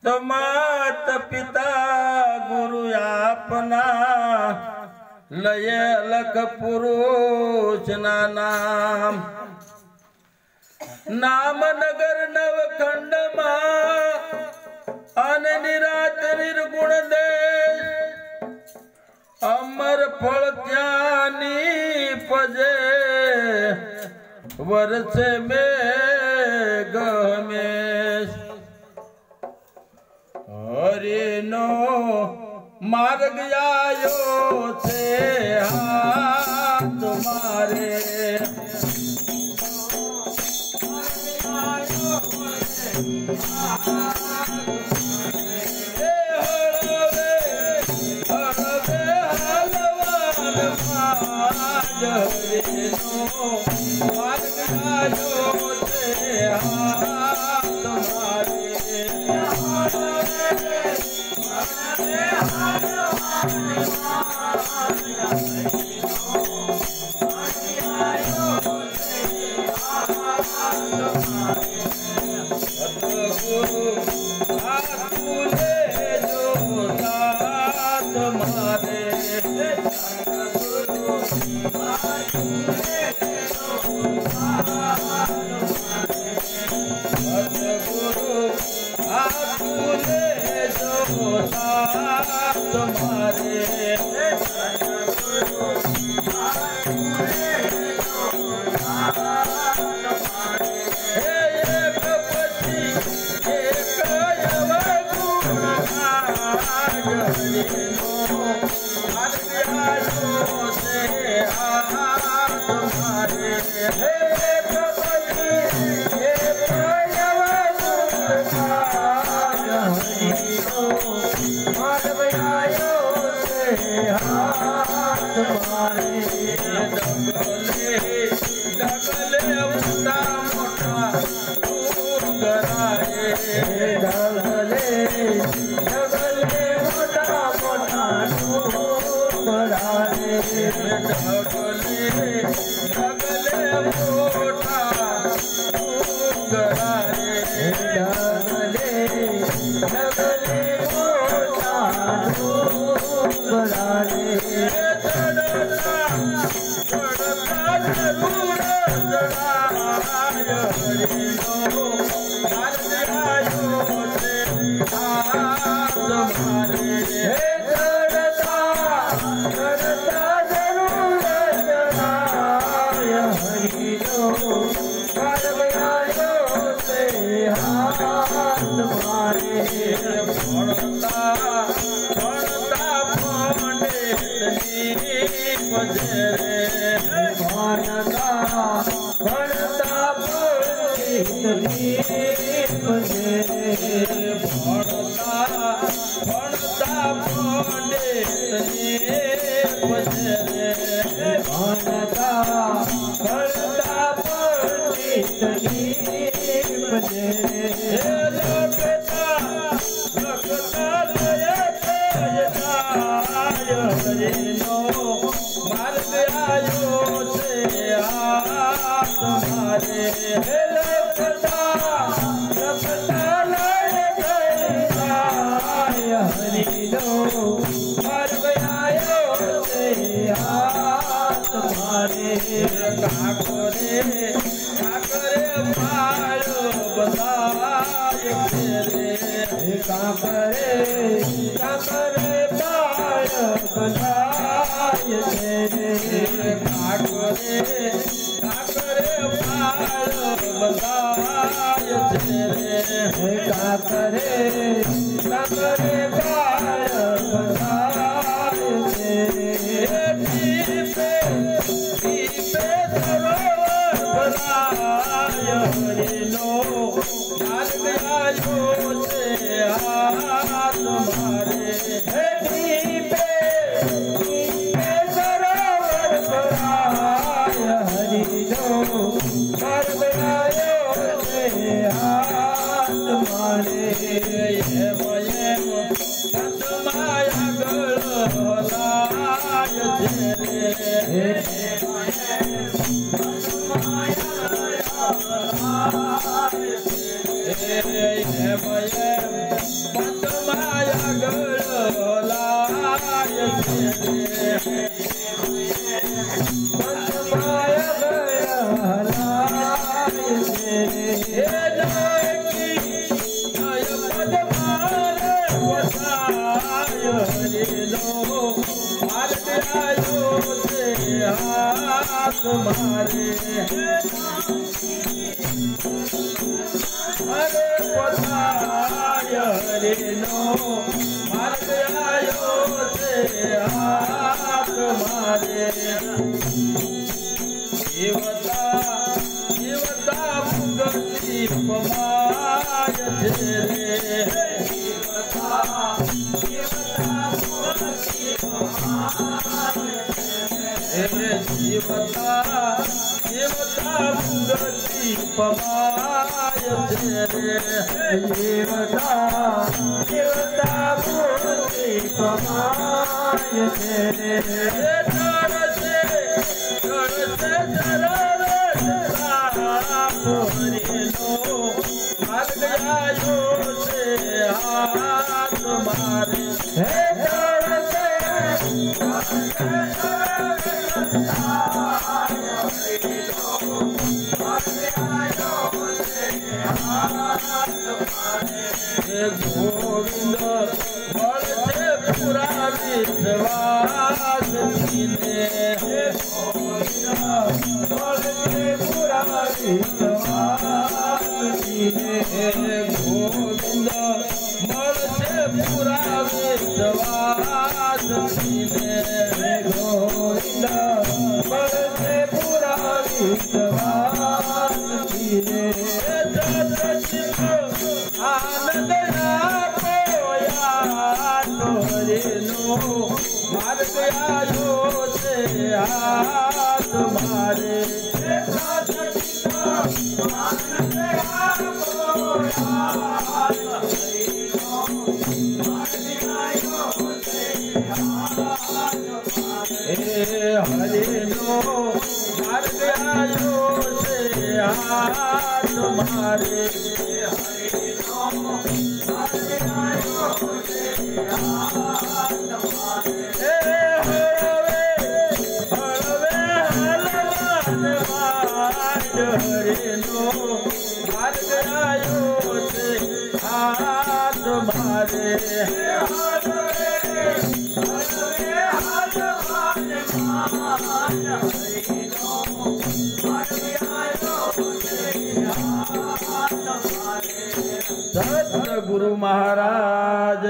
तो मात पिता गुरु आपना लय लख पुरुष ना नाम नाम नगर नवखंड मा अन निरात निर्गुण देश अमर फल त्यानी पजे वर्ष में गमेश हरे नो मार्ग आयो से हाथ मारे हाथ मारे अरे पधाय हरे नो मार्ग आयो से हाथ मारे देवता देवता मुगति पमाय रे देवता देवता मुगति देवता देवता मुगति पमाय रे देवता देवता मुगति पमाय रे मार्ग आयो से हाथ मारे गोविंद बल से पूरा विश्वास जीने गोविंद बल से पूरा विश्वास जीने गोविंद बल से पूरा विश्वास जीने गोविंद बल से पूरा विश्वास जीने आनंद मार्ग आयो से हाथ मारे हरे नो मार्ग आयो से हाथ मारे हरे नो मार्ग आयो से हाथ मारे सतगुरु महाराज